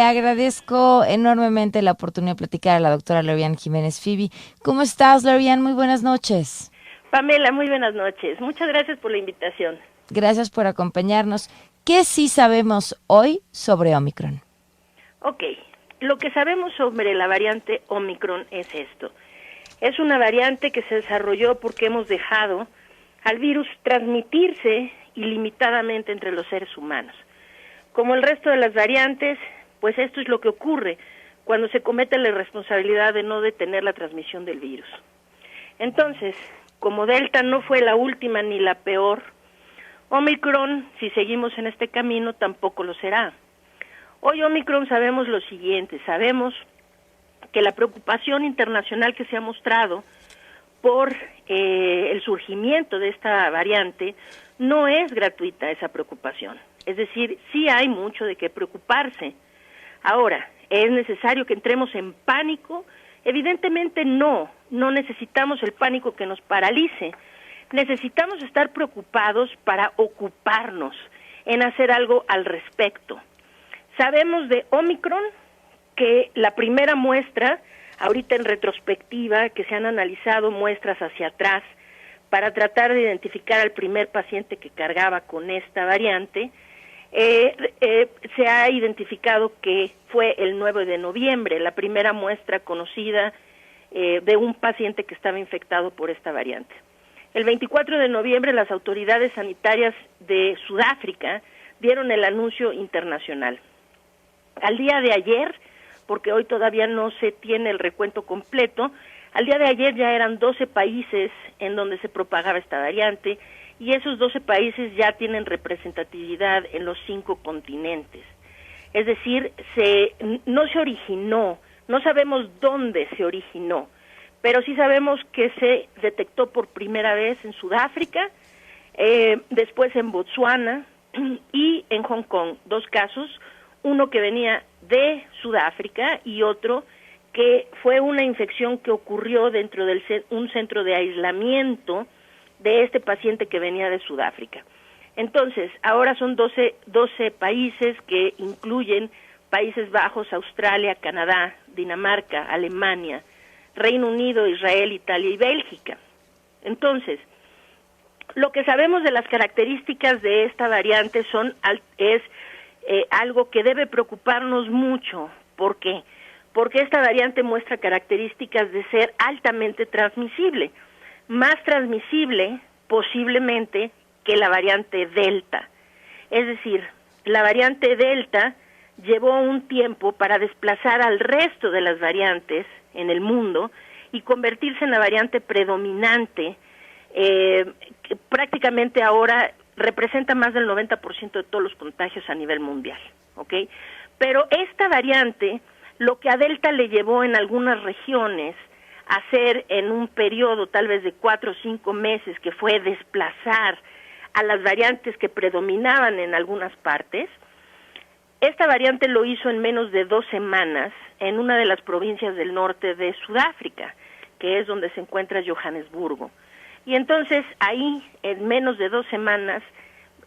Agradezco enormemente la oportunidad de platicar a la doctora Lorian Jiménez Fibi. ¿Cómo estás, Lorian? Muy buenas noches. Pamela, muy buenas noches. Muchas gracias por la invitación. Gracias por acompañarnos. ¿Qué sí sabemos hoy sobre Omicron? Ok, lo que sabemos sobre la variante Omicron es esto. Es una variante que se desarrolló porque hemos dejado al virus transmitirse ilimitadamente entre los seres humanos. Como el resto de las variantes, pues esto es lo que ocurre cuando se comete la irresponsabilidad de no detener la transmisión del virus. Entonces, como Delta no fue la última ni la peor, Omicron, si seguimos en este camino, tampoco lo será. Hoy Omicron sabemos lo siguiente, sabemos que la preocupación internacional que se ha mostrado por el surgimiento de esta variante no es gratuita esa preocupación. Es decir, sí hay mucho de qué preocuparse. Ahora, ¿es necesario que entremos en pánico? Evidentemente no necesitamos el pánico que nos paralice. Necesitamos estar preocupados para ocuparnos en hacer algo al respecto. Sabemos de Omicron que la primera muestra, ahorita en retrospectiva, que se han analizado muestras hacia atrás para tratar de identificar al primer paciente que cargaba con esta variante, se ha identificado que fue el 9 de noviembre, la primera muestra conocida de un paciente que estaba infectado por esta variante. El 24 de noviembre las autoridades sanitarias de Sudáfrica dieron el anuncio internacional. Al día de ayer, porque hoy todavía no se tiene el recuento completo, al día de ayer ya eran 12 países en donde se propagaba esta variante, y esos 12 países ya tienen representatividad en los 5 continentes. Es decir, no se originó, no sabemos dónde se originó, pero sí sabemos que se detectó por primera vez en Sudáfrica, después en Botsuana y en Hong Kong, 2 casos, uno que venía de Sudáfrica y otro que fue una infección que ocurrió dentro de un centro de aislamiento de este paciente que venía de Sudáfrica. Entonces, ahora son 12 países que incluyen Países Bajos, Australia, Canadá, Dinamarca, Alemania, Reino Unido, Israel, Italia y Bélgica. Entonces, lo que sabemos de las características de esta variante es algo que debe preocuparnos mucho. ¿Por qué? Porque esta variante muestra características de ser altamente transmisible, más transmisible posiblemente que la variante Delta. Es decir, la variante Delta llevó un tiempo para desplazar al resto de las variantes en el mundo y convertirse en la variante predominante, que prácticamente ahora representa más del 90% de todos los contagios a nivel mundial, ¿ok? Pero esta variante, lo que a Delta le llevó en algunas regiones a hacer en un periodo tal vez de 4 o 5 meses, que fue desplazar a las variantes que predominaban en algunas partes, esta variante lo hizo en menos de 2 semanas en una de las provincias del norte de Sudáfrica, que es donde se encuentra Johannesburgo. Y entonces ahí, en menos de 2 semanas,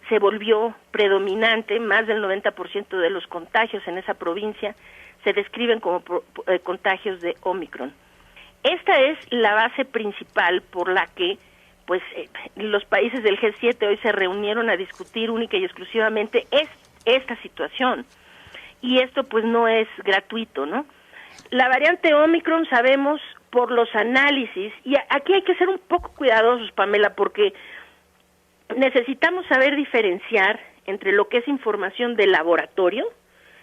se volvió predominante. Más del 90% de los contagios en esa provincia se describen como contagios de Omicron. Esta es la base principal por la que los países del G7 hoy se reunieron a discutir única y exclusivamente esta situación. Y esto pues no es gratuito, ¿no? La variante Omicron sabemos por los análisis, y aquí hay que ser un poco cuidadosos, Pamela, porque necesitamos saber diferenciar entre lo que es información de laboratorio,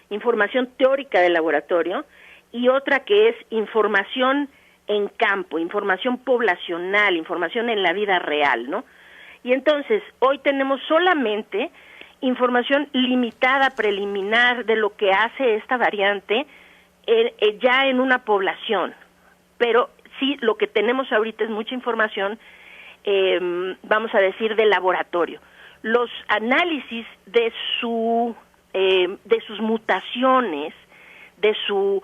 información teórica de laboratorio, y otra que es información en campo, información poblacional, información en la vida real, ¿no? Y entonces, hoy tenemos solamente información limitada, preliminar, de lo que hace esta variante ya en una población. Pero sí, lo que tenemos ahorita es mucha información, vamos a decir, de laboratorio. Los análisis de sus mutaciones, de su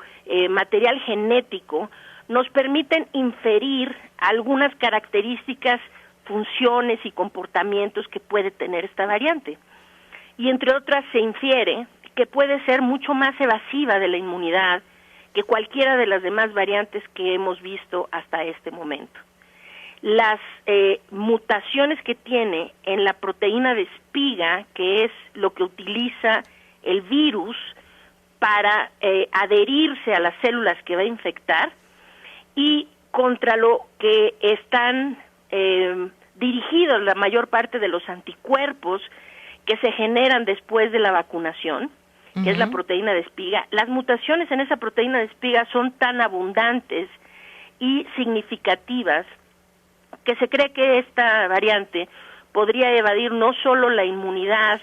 material genético, nos permiten inferir algunas características, funciones y comportamientos que puede tener esta variante. Y entre otras se infiere que puede ser mucho más evasiva de la inmunidad que cualquiera de las demás variantes que hemos visto hasta este momento. Las mutaciones que tiene en la proteína de espiga, que es lo que utiliza el virus para adherirse a las células que va a infectar, y contra lo que están dirigidos la mayor parte de los anticuerpos que se generan después de la vacunación, que es la proteína de espiga. Las mutaciones en esa proteína de espiga son tan abundantes y significativas que se cree que esta variante podría evadir no solo la inmunidad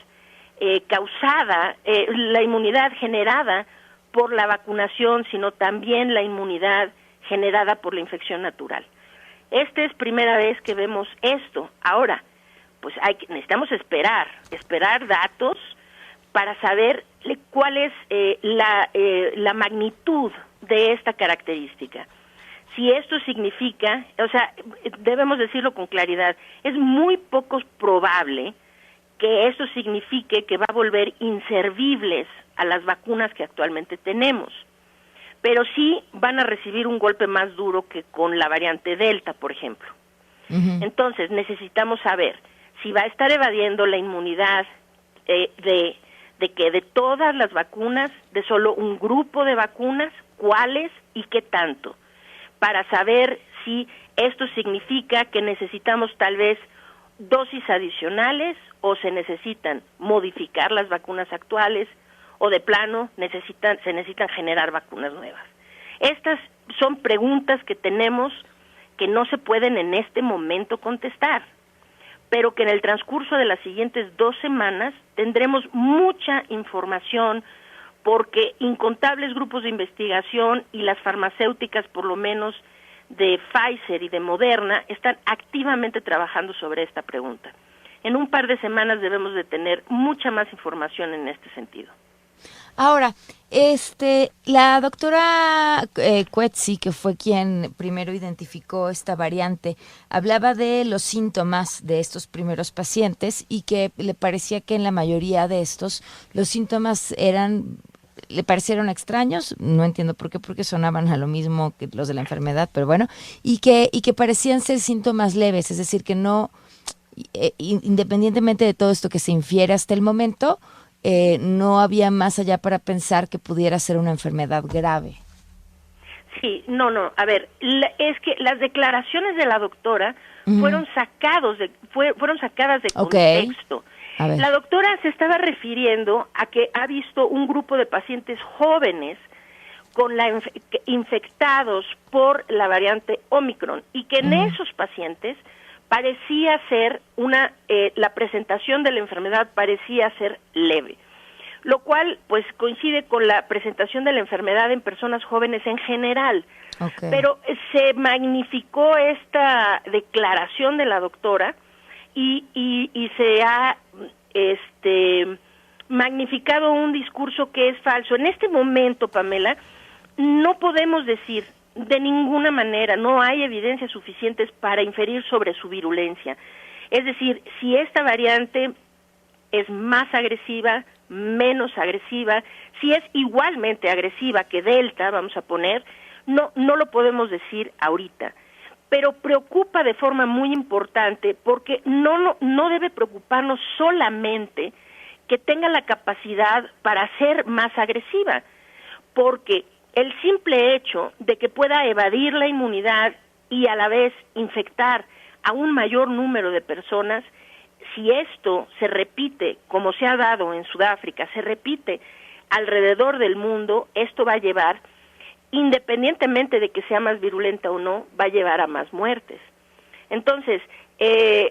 la inmunidad generada por la vacunación, sino también la inmunidad generada por la infección natural. Esta es primera vez que vemos esto. Ahora, pues necesitamos esperar datos para saber cuál es la magnitud de esta característica. Si esto significa, o sea, debemos decirlo con claridad, es muy poco probable que esto signifique que va a volver inservibles a las vacunas que actualmente tenemos, pero sí van a recibir un golpe más duro que con la variante Delta, por ejemplo. Entonces, necesitamos saber si va a estar evadiendo la inmunidad de todas las vacunas, de solo un grupo de vacunas, cuáles y qué tanto, para saber si esto significa que necesitamos tal vez dosis adicionales o se necesitan modificar las vacunas actuales o de plano se necesitan generar vacunas nuevas. Estas son preguntas que tenemos que no se pueden en este momento contestar, pero que en el transcurso de las siguientes 2 semanas tendremos mucha información, porque incontables grupos de investigación y las farmacéuticas, por lo menos de Pfizer y de Moderna, están activamente trabajando sobre esta pregunta. En un par de semanas debemos de tener mucha más información en este sentido. Ahora, la doctora Coetzee, que fue quien primero identificó esta variante, hablaba de los síntomas de estos primeros pacientes y que le parecía que en la mayoría de estos los síntomas le parecieron extraños, no entiendo por qué, porque sonaban a lo mismo que los de la enfermedad, pero bueno, y que parecían ser síntomas leves, es decir, que no, independientemente de todo esto que se infiere hasta el momento, no había más allá para pensar que pudiera ser una enfermedad grave. Sí, no, a ver, es que las declaraciones de la doctora fueron sacadas de contexto. La doctora se estaba refiriendo a que ha visto un grupo de pacientes jóvenes infectados por la variante Omicron y que en esos pacientes parecía ser la presentación de la enfermedad parecía ser leve, lo cual pues coincide con la presentación de la enfermedad en personas jóvenes en general. Pero se magnificó esta declaración de la doctora y se ha magnificado un discurso que es falso. En este momento, Pamela, no podemos decir de ninguna manera, no hay evidencias suficientes para inferir sobre su virulencia. Es decir, si esta variante es más agresiva, menos agresiva, si es igualmente agresiva que Delta, vamos a poner, no lo podemos decir ahorita. Pero preocupa de forma muy importante porque no debe preocuparnos solamente que tenga la capacidad para ser más agresiva, porque el simple hecho de que pueda evadir la inmunidad y a la vez infectar a un mayor número de personas, si esto se repite, como se ha dado en Sudáfrica, se repite alrededor del mundo, esto va a llevar, independientemente de que sea más virulenta o no, va a llevar a más muertes. Entonces,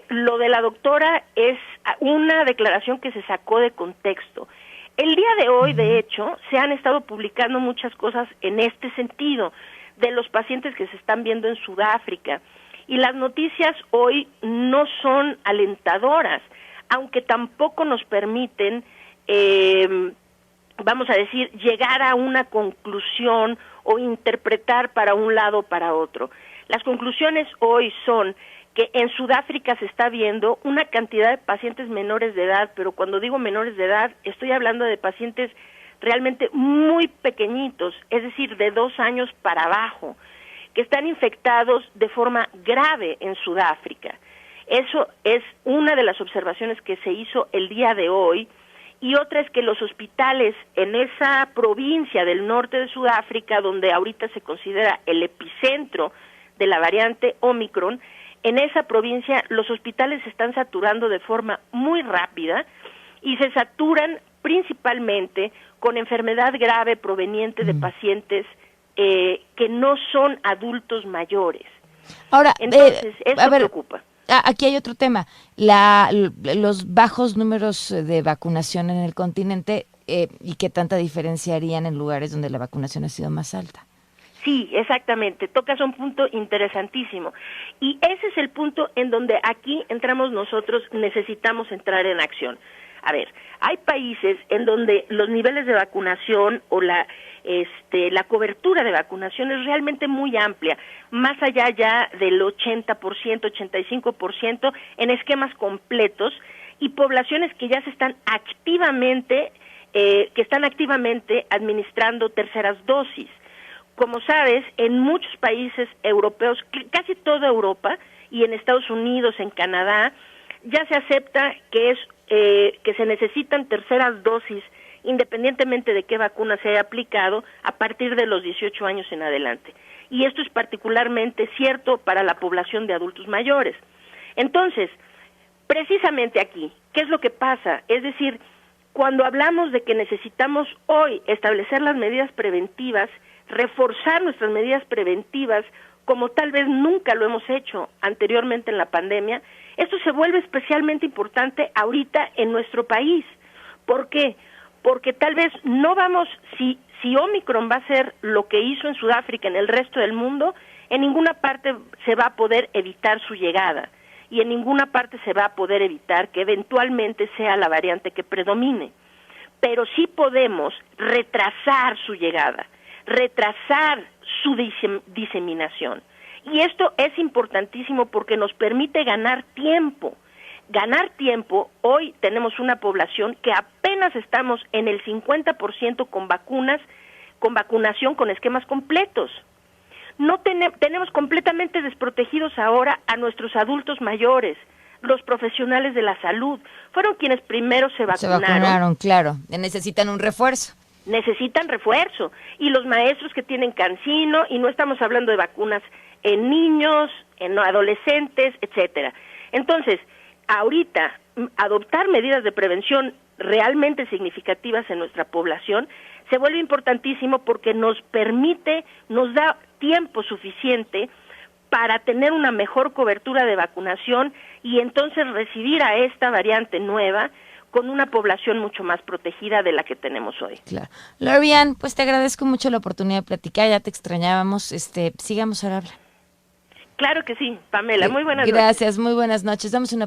lo de la doctora es una declaración que se sacó de contexto. El día de hoy, de hecho, se han estado publicando muchas cosas en este sentido, de los pacientes que se están viendo en Sudáfrica, y las noticias hoy no son alentadoras, aunque tampoco nos permiten, vamos a decir, llegar a una conclusión o interpretar para un lado o para otro. Las conclusiones hoy son que en Sudáfrica se está viendo una cantidad de pacientes menores de edad, pero cuando digo menores de edad, estoy hablando de pacientes realmente muy pequeñitos, es decir, de 2 años para abajo, que están infectados de forma grave en Sudáfrica. Eso es una de las observaciones que se hizo el día de hoy, y otra es que los hospitales en esa provincia del norte de Sudáfrica, donde ahorita se considera el epicentro de la variante Omicron, en esa provincia los hospitales se están saturando de forma muy rápida y se saturan principalmente con enfermedad grave proveniente de pacientes que no son adultos mayores. Ahora, entonces, eso preocupa. Aquí hay otro tema, los bajos números de vacunación en el continente y qué tanta diferencia harían en lugares donde la vacunación ha sido más alta. Sí, exactamente, tocas un punto interesantísimo y ese es el punto en donde aquí entramos nosotros, necesitamos entrar en acción. A ver, hay países en donde los niveles de vacunación o la cobertura de vacunación es realmente muy amplia, más allá ya del 80%, 85% en esquemas completos y poblaciones que ya se están activamente, administrando terceras dosis. Como sabes, en muchos países europeos, casi toda Europa y en Estados Unidos, en Canadá, ya se acepta que se necesitan terceras dosis independientemente de qué vacuna se haya aplicado a partir de los 18 años en adelante. Y esto es particularmente cierto para la población de adultos mayores. Entonces, precisamente aquí, ¿qué es lo que pasa? Es decir, cuando hablamos de que necesitamos hoy establecer las medidas preventivas, reforzar nuestras medidas preventivas como tal vez nunca lo hemos hecho anteriormente en la pandemia, esto se vuelve especialmente importante ahorita en nuestro país. ¿Por qué? Porque tal vez no vamos, si Omicron va a ser lo que hizo en Sudáfrica en el resto del mundo, en ninguna parte se va a poder evitar su llegada y en ninguna parte se va a poder evitar que eventualmente sea la variante que predomine. Pero sí podemos retrasar su llegada, retrasar su diseminación. Y esto es importantísimo porque nos permite ganar tiempo. Ganar tiempo, hoy tenemos una población que apenas estamos en el 50% con vacunas, con vacunación con esquemas completos. No tenemos completamente desprotegidos ahora a nuestros adultos mayores, los profesionales de la salud. Fueron quienes primero se vacunaron. Se vacunaron, claro. Necesitan un refuerzo. Necesitan refuerzo. Y los maestros que tienen cancino, y no estamos hablando de vacunas en niños, en adolescentes, etcétera. Entonces, ahorita, adoptar medidas de prevención realmente significativas en nuestra población se vuelve importantísimo porque nos permite, nos da tiempo suficiente para tener una mejor cobertura de vacunación y entonces recibir a esta variante nueva con una población mucho más protegida de la que tenemos hoy. Claro. Lori-Ann, pues te agradezco mucho la oportunidad de platicar, ya te extrañábamos, sigamos al habla. Claro que sí, Pamela, muy buenas noches. Gracias, muy buenas noches. Damos una